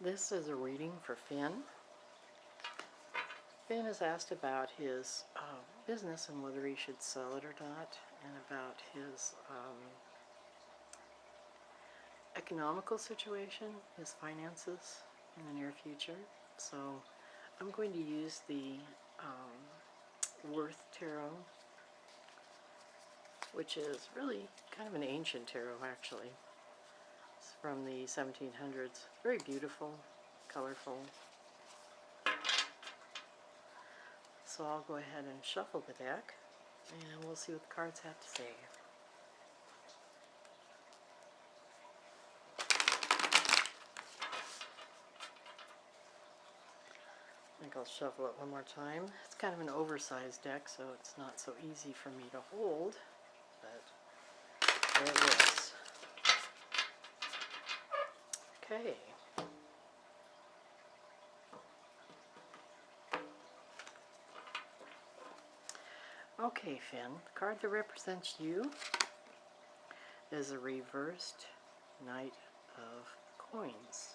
This is a reading for Finn. Finn is asked about his business and whether he should sell it or not, and about his economical situation, his finances in the near future. So I'm going to use the Wirth Tarot, which is really kind of an ancient tarot actually. It's from the 1700s. Very beautiful, colorful. So I'll go ahead and shuffle the deck and we'll see what the cards have to say. I think I'll shuffle it one more time. It's kind of an oversized deck, so it's not so easy for me to hold, but there it is. Okay. Okay, Finn, the card that represents you is a reversed Knight of Coins.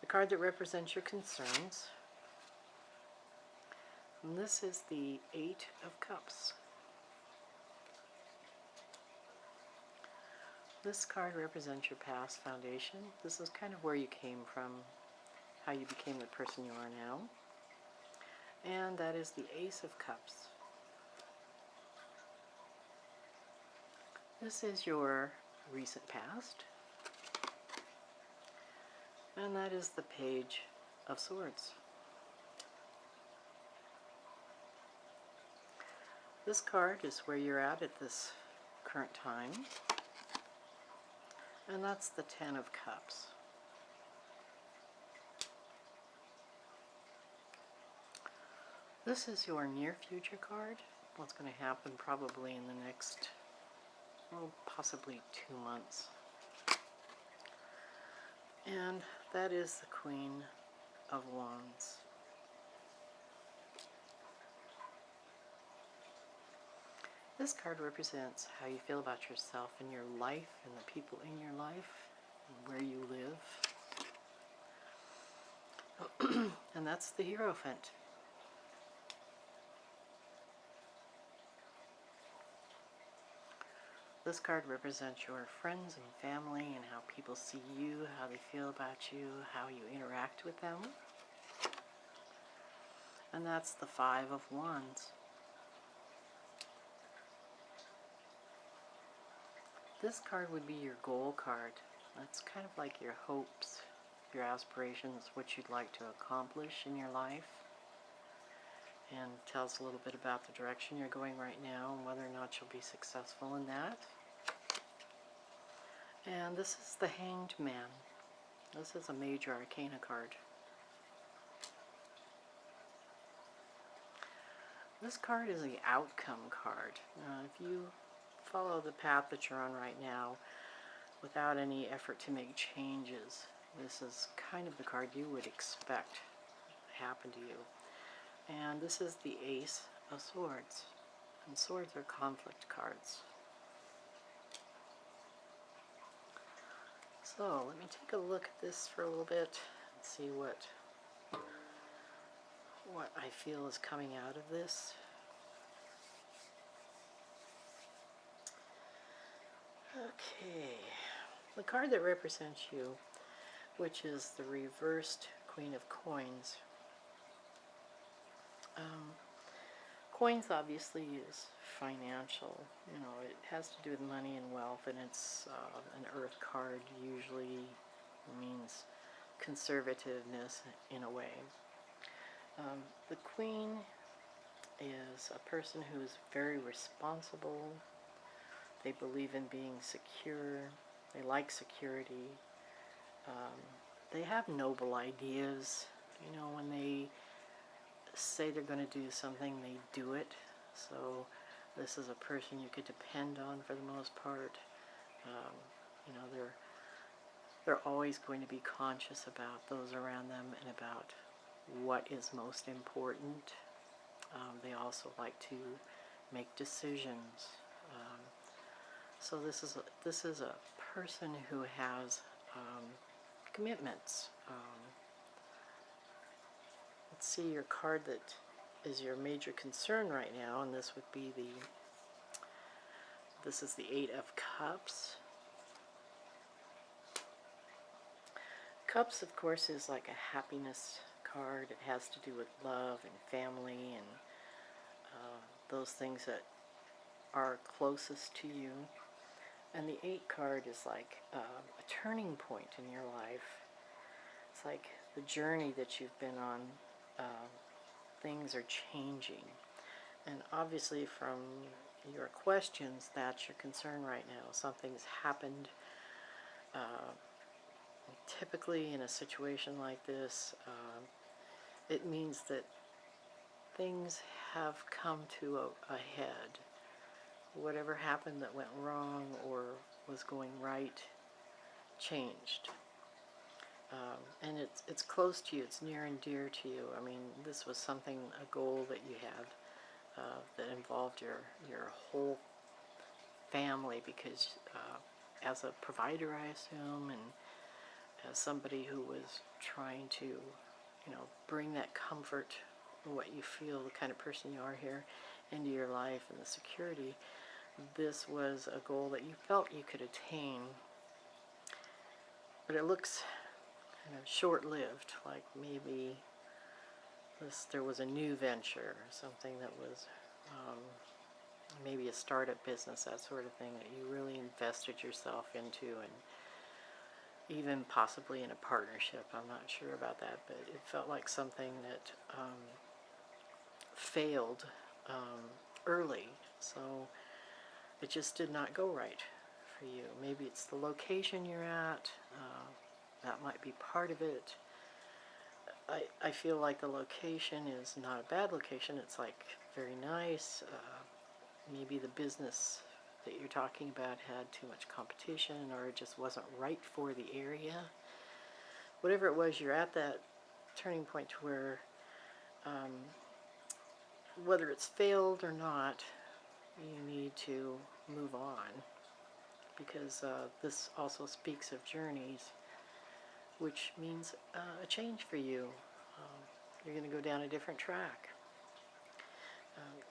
The card that represents your concerns, and this is the Eight of Cups. This card represents your past foundation. This is kind of where you came from, how you became the person you are now. And that is the Ace of Cups. This is your recent past. And that is the Page of Swords. This card is where you're at this current time. And that's the Ten of Cups. This is your near future card. What's going to happen probably in the next, well, possibly 2 months. And that is the Queen of Wands. This card represents how you feel about yourself and your life and the people in your life and where you live. And that's the Hierophant. This card represents your friends and family and how people see you, how they feel about you, how you interact with them. And that's the Five of Wands. This card would be your goal card. That's kind of like your hopes, your aspirations, what you'd like to accomplish in your life. And tells a little bit about the direction you're going right now and whether or not you'll be successful in that. And this is the Hanged Man. This is a major arcana card. This card is the outcome card. If you follow the path that you're on right now without any effort to make changes, this is kind of the card you would expect to happen to you. And this is the Ace of Swords. And swords are conflict cards. So let me take a look at this for a little bit and see what I feel is coming out of this. Okay, the card that represents you, which is the reversed Queen of Coins. Coins obviously is financial, you know, it has to do with money and wealth, and it's an earth card usually means conservativeness in a way. The Queen is a person who is very responsible. They believe in being secure. They like security. They have noble ideas. You know, when they say they're going to do something, they do it. So this is a person you could depend on for the most part. You know, they're always going to be conscious about those around them and about what is most important. They also like to make decisions. So So this is a person who has commitments. Let's see your card that is your major concern right now, and this would be this is the Eight of Cups. Cups, of course, is like a happiness card. It has to do with love and family and those things that are closest to you. And the 8 card is like a turning point in your life. It's like the journey that you've been on. Things are changing. And obviously from your questions, that's your concern right now. Something's happened. Typically in a situation like this, it means that things have come to a head. Whatever happened that went wrong or was going right changed. And it's close to you, it's near and dear to you. I mean, this was something, a goal that you had that involved your whole family, because as a provider, I assume, and as somebody who was trying to, bring that comfort, what you feel, the kind of person you are here, into your life and the security, this was a goal that you felt you could attain. But it looks kind of short-lived, like maybe there was a new venture, something that was maybe a startup business, that sort of thing, that you really invested yourself into, and even possibly in a partnership. I'm not sure about that, but it felt like something that failed early, so it just did not go right for you. Maybe it's the location you're at, that might be part of it. I feel like the location is not a bad location. It's like very nice. Maybe the business that you're talking about had too much competition, or it just wasn't right for the area. Whatever it was, you're at that turning point to where whether it's failed or not, you need to move on, because this also speaks of journeys, which means a change for you. You're going to go down a different track.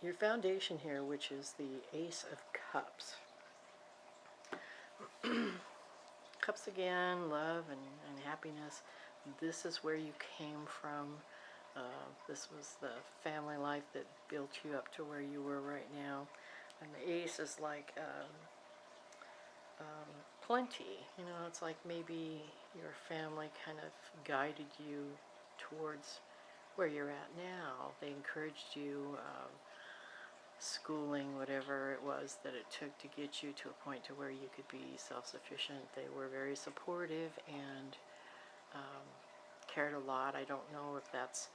Your foundation here, which is the Ace of Cups. Cups again, love and happiness. This is where you came from. This was the family life that built you up to where you were right now. And the Ace is like plenty. It's like maybe your family kind of guided you towards where you're at now. They encouraged you, schooling, whatever it was that it took to get you to a point to where you could be self-sufficient. They were very supportive and cared a lot. I don't know if that's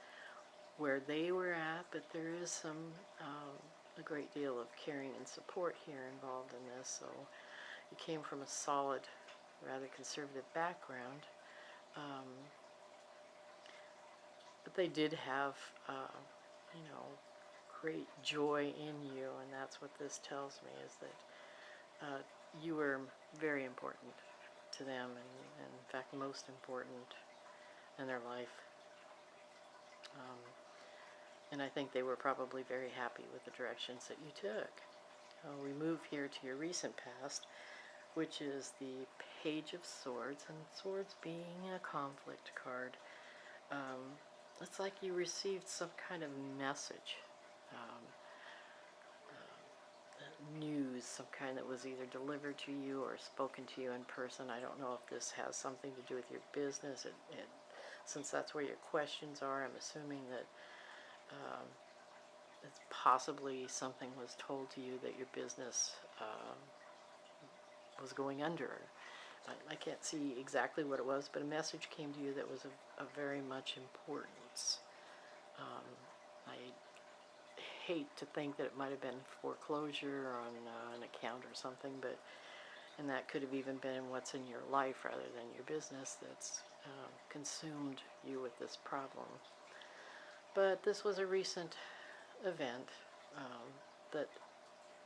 where they were at, but there is a great deal of caring and support here involved in this. So you came from a solid, rather conservative background, but they did have, great joy in you, and that's what this tells me, is that you were very important to them, and in fact most important in their life. And I think they were probably very happy with the directions that you took. We move here to your recent past, which is the Page of Swords, and Swords being a conflict card. It's like you received some kind of message, news, some kind that was either delivered to you or spoken to you in person. I don't know if this has something to do with your business. Since that's where your questions are, I'm assuming that it's possibly something was told to you that your business was going under. I can't see exactly what it was, but a message came to you that was of very much importance. I hate to think that it might have been foreclosure on an account or something, and that could have even been what's in your life rather than your business that's consumed you with this problem. But this was a recent event that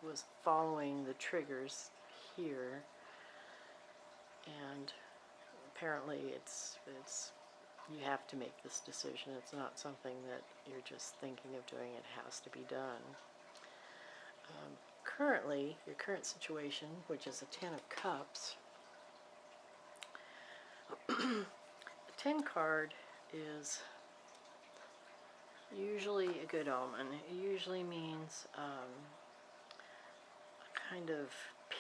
was following the triggers here, and apparently it's you have to make this decision. It's not something that you're just thinking of doing. It has to be done. Currently, your current situation, which is a Ten of Cups, the 10 card is usually a good omen. It usually means a kind of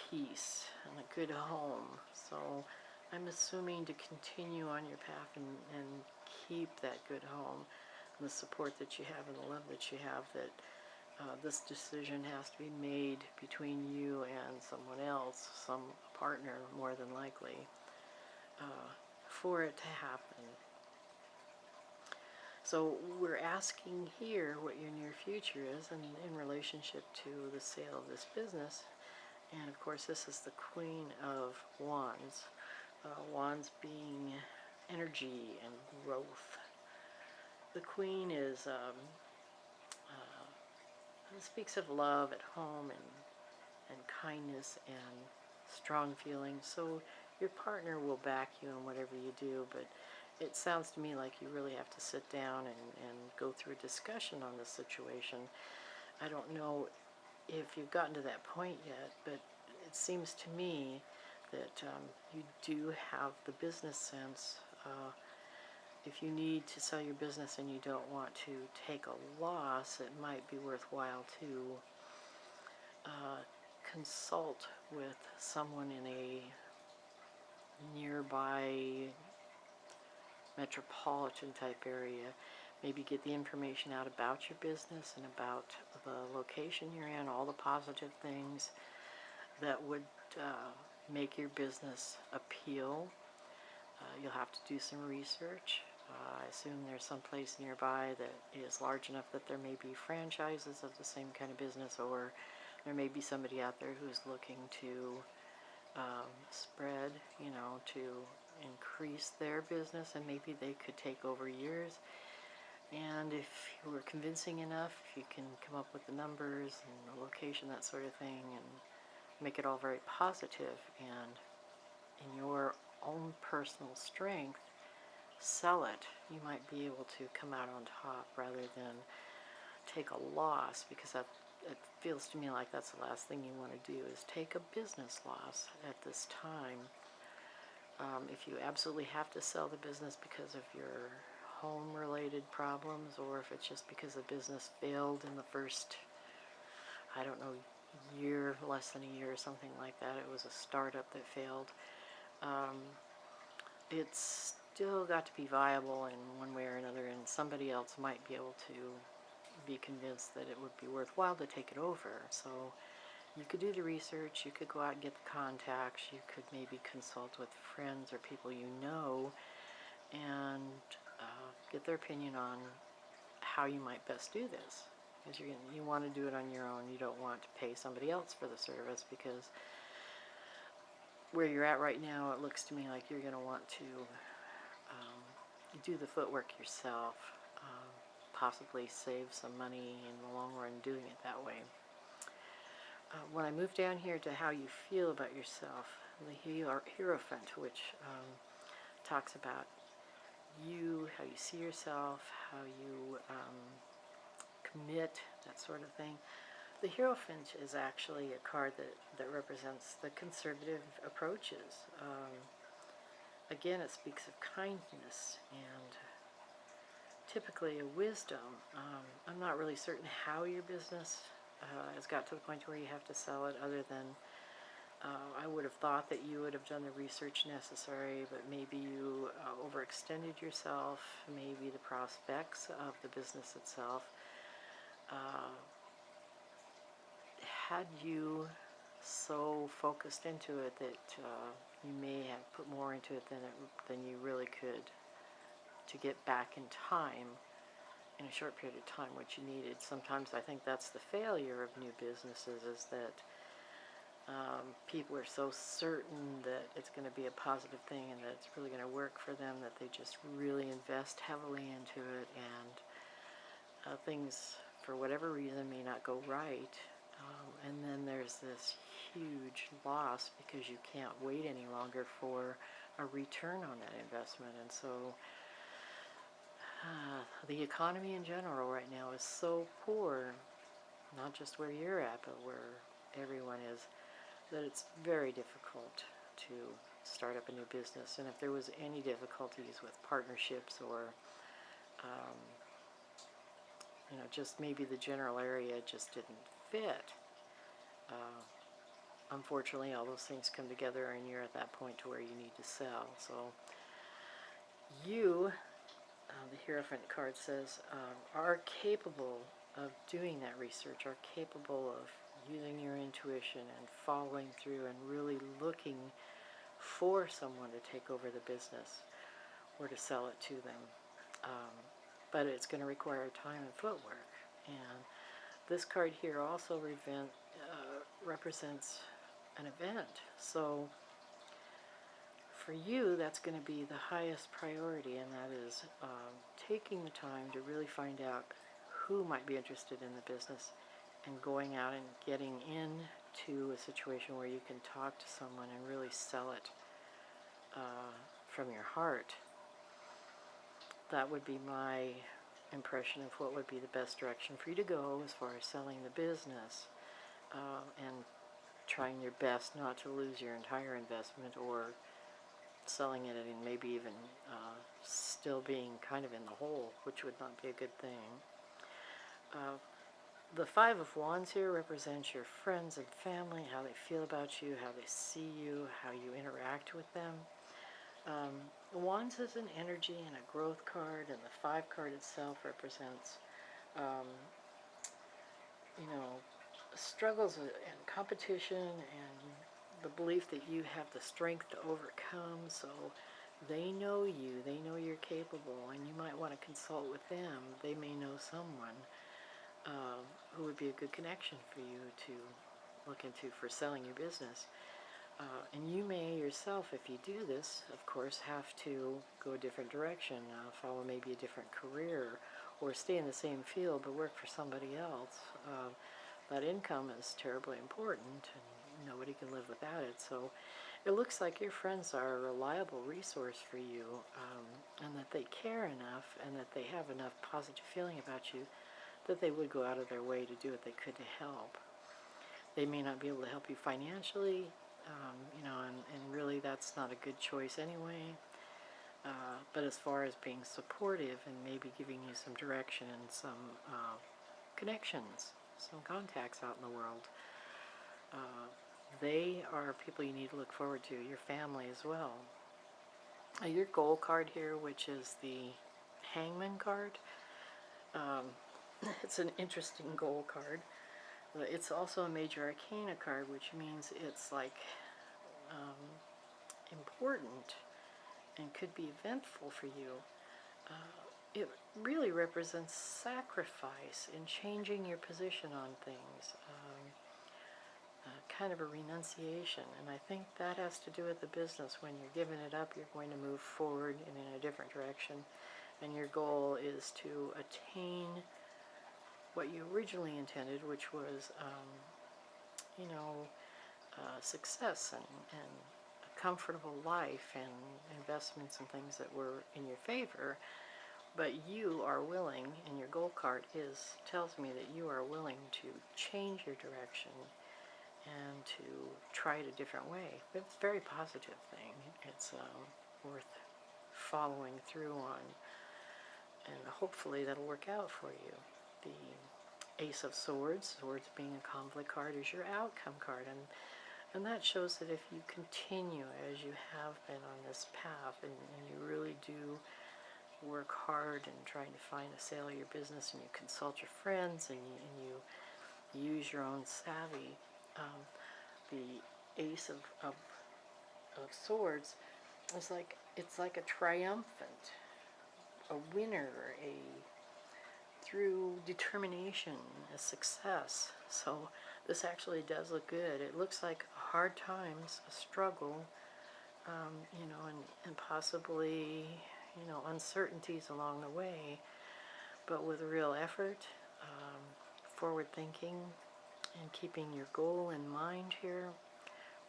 peace and a good home. So I'm assuming to continue on your path and keep that good home, and the support that you have and the love that you have, that this decision has to be made between you and someone else, some partner more than likely, for it to happen. So we're asking here what your near future is in relationship to the sale of this business. And of course, this is the Queen of Wands. Wands being energy and growth. The Queen is speaks of love at home and kindness and strong feelings. So your partner will back you in whatever you do, but it sounds to me like you really have to sit down and go through a discussion on this situation. I don't know if you've gotten to that point yet, but it seems to me that you do have the business sense. If you need to sell your business and you don't want to take a loss, it might be worthwhile to consult with someone in a nearby metropolitan type area. Maybe get the information out about your business and about the location you're in, all the positive things that would make your business appeal. You'll have to do some research. I assume there's some place nearby that is large enough that there may be franchises of the same kind of business, or there may be somebody out there who's looking to spread, to increase their business, and maybe they could take over yours. And if you were convincing enough, if you can come up with the numbers and the location, that sort of thing, and make it all very positive, and in your own personal strength, sell it, you might be able to come out on top rather than take a loss, because it feels to me like that's the last thing you want to do, is take a business loss at this time. If you absolutely have to sell the business because of your home-related problems, or if it's just because the business failed in the first, I don't know, year, less than a year or something like that, it was a startup that failed, it's still got to be viable in one way or another, and somebody else might be able to be convinced that it would be worthwhile to take it over. So you could do the research, you could go out and get the contacts, you could maybe consult with friends or people you know and get their opinion on how you might best do this. Because you want to do it on your own. You don't want to pay somebody else for the service, because where you're at right now, it looks to me like you're going to want to do the footwork yourself, possibly save some money in the long run doing it that way. When I move down here to how you feel about yourself, the Hierophant, which talks about you, how you see yourself, how you commit, that sort of thing. The Hierophant is actually a card that represents the conservative approaches. Again, it speaks of kindness and typically a wisdom. I'm not really certain how your business has got to the point where you have to sell it, other than I would have thought that you would have done the research necessary, but maybe you overextended yourself, maybe the prospects of the business itself had you so focused into it that you may have put more into it than you really could to get back in time, in a short period of time, what you needed. Sometimes I think that's the failure of new businesses, is that people are so certain that it's going to be a positive thing and that it's really going to work for them, that they just really invest heavily into it, and things, for whatever reason, may not go right. And then there's this huge loss because you can't wait any longer for a return on that investment. And so the economy in general right now is so poor, not just where you're at, but where everyone is, that it's very difficult to start up a new business. And if there was any difficulties with partnerships or just maybe the general area just didn't fit, unfortunately all those things come together and you're at that point to where you need to sell. So you, the Hierophant card says, are capable of doing that research, are capable of using your intuition and following through and really looking for someone to take over the business or to sell it to them. But it's going to require time and footwork. And this card here also represents an event. So for you, that's going to be the highest priority, and that is taking the time to really find out who might be interested in the business and going out and getting into a situation where you can talk to someone and really sell it from your heart. That would be my impression of what would be the best direction for you to go as far as selling the business, and trying your best not to lose your entire investment, or selling it and maybe even still being kind of in the hole, which would not be a good thing. The Five of Wands here represents your friends and family, how they feel about you, how they see you, how you interact with them. Wands is an energy and a growth card, and the Five card itself represents, struggles and competition and the belief that you have the strength to overcome. So they know you, they know you're capable, and you might want to consult with them. They may know someone who would be a good connection for you to look into for selling your business. And you may yourself, if you do this, of course, have to go a different direction, follow maybe a different career, or stay in the same field but work for somebody else. That income is terribly important, and nobody can live without it. So it looks like your friends are a reliable resource for you, and that they care enough and that they have enough positive feeling about you that they would go out of their way to do what they could to help. They may not be able to help you financially, and really that's not a good choice anyway. But as far as being supportive and maybe giving you some direction and some connections, some contacts out in the world, they are people you need to look forward to, your family as well. Your goal card here, which is the Hangman card, it's an interesting goal card. It's also a major arcana card, which means it's like important and could be eventful for you. It really represents sacrifice in changing your position on things, kind of a renunciation. And I think that has to do with the business. When you're giving it up, you're going to move forward and in a different direction, and your goal is to attain what you originally intended, which was success and a comfortable life and investments and things that were in your favor. But you are willing, and your goal card tells me that you are willing to change your direction and to try it a different way. But it's a very positive thing. It's worth following through on, and hopefully that'll work out for you. The Ace of Swords, swords being a conflict card, is your outcome card, and that shows that if you continue as you have been on this path, and you really do work hard and trying to find a sale of your business, and you consult your friends, and you use your own savvy, the Ace of Swords is it's like a triumphant, a winner, through determination, a success. So this actually does look good. It looks like hard times, a struggle, and possibly, uncertainties along the way, but with real effort, forward thinking, and keeping your goal in mind here,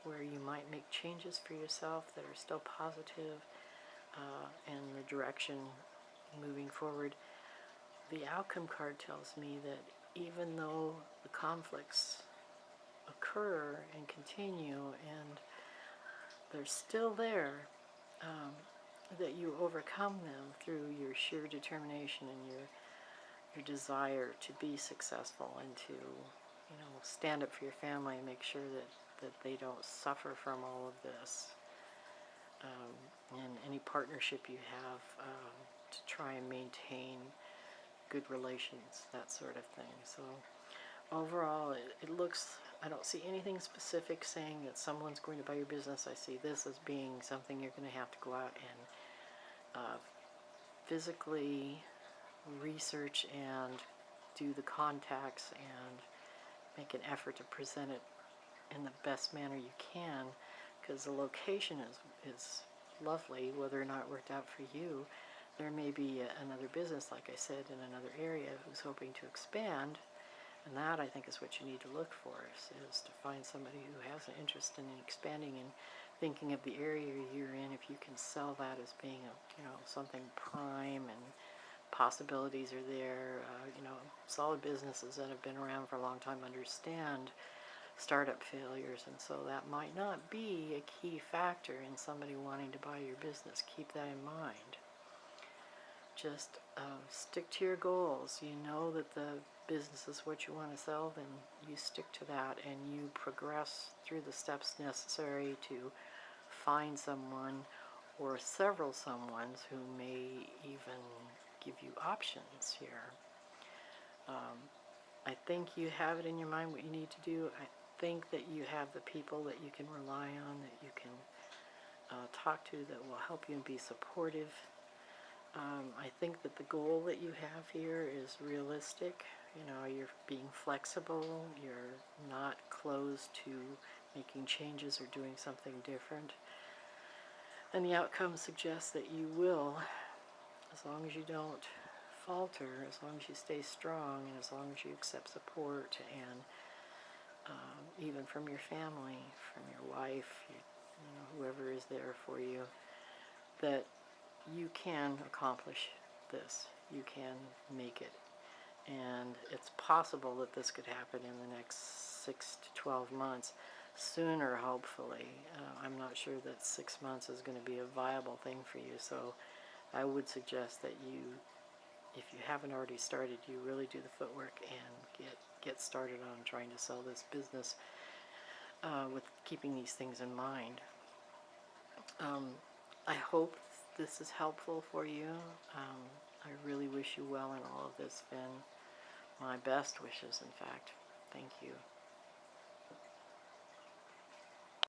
where you might make changes for yourself that are still positive in the direction moving forward. The outcome card tells me that even though the conflicts occur and continue and they're still there, that you overcome them through your sheer determination and your desire to be successful and to, stand up for your family and make sure that they don't suffer from all of this. And any partnership you have, to try and maintain good relations, that sort of thing. So overall, it looks, I don't see anything specific saying that someone's going to buy your business. I see this as being something you're going to have to go out and physically research and do the contacts and make an effort to present it in the best manner you can, because the location is lovely. Whether or not it worked out for you, there may be another business, like I said, in another area who's hoping to expand, and that, I think, is what you need to look for, is to find somebody who has an interest in expanding and thinking of the area you're in. If you can sell that as being something prime, and possibilities are there. Solid businesses that have been around for a long time understand startup failures, and so that might not be a key factor in somebody wanting to buy your business. Keep that in mind. Just stick to your goals. You know that the business is what you want to sell, then you stick to that and you progress through the steps necessary to find someone or several someones who may even give you options here. I think you have it in your mind what you need to do. I think that you have the people that you can rely on, that you can talk to, that will help you and be supportive. I think that the goal that you have here is realistic. You're being flexible. You're not closed to making changes or doing something different. And the outcome suggests that you will, as long as you don't falter, as long as you stay strong, and as long as you accept support, and even from your family, from your wife, whoever is there for you, that you can accomplish this. You can make it. And it's possible that this could happen in the next 6 to 12 months. Sooner, hopefully. I'm not sure that 6 months is going to be a viable thing for you, so I would suggest that you, if you haven't already started, you really do the footwork and get started on trying to sell this business with keeping these things in mind. I hope this is helpful for you. I really wish you well in all of this, Finn. My best wishes, in fact. Thank you.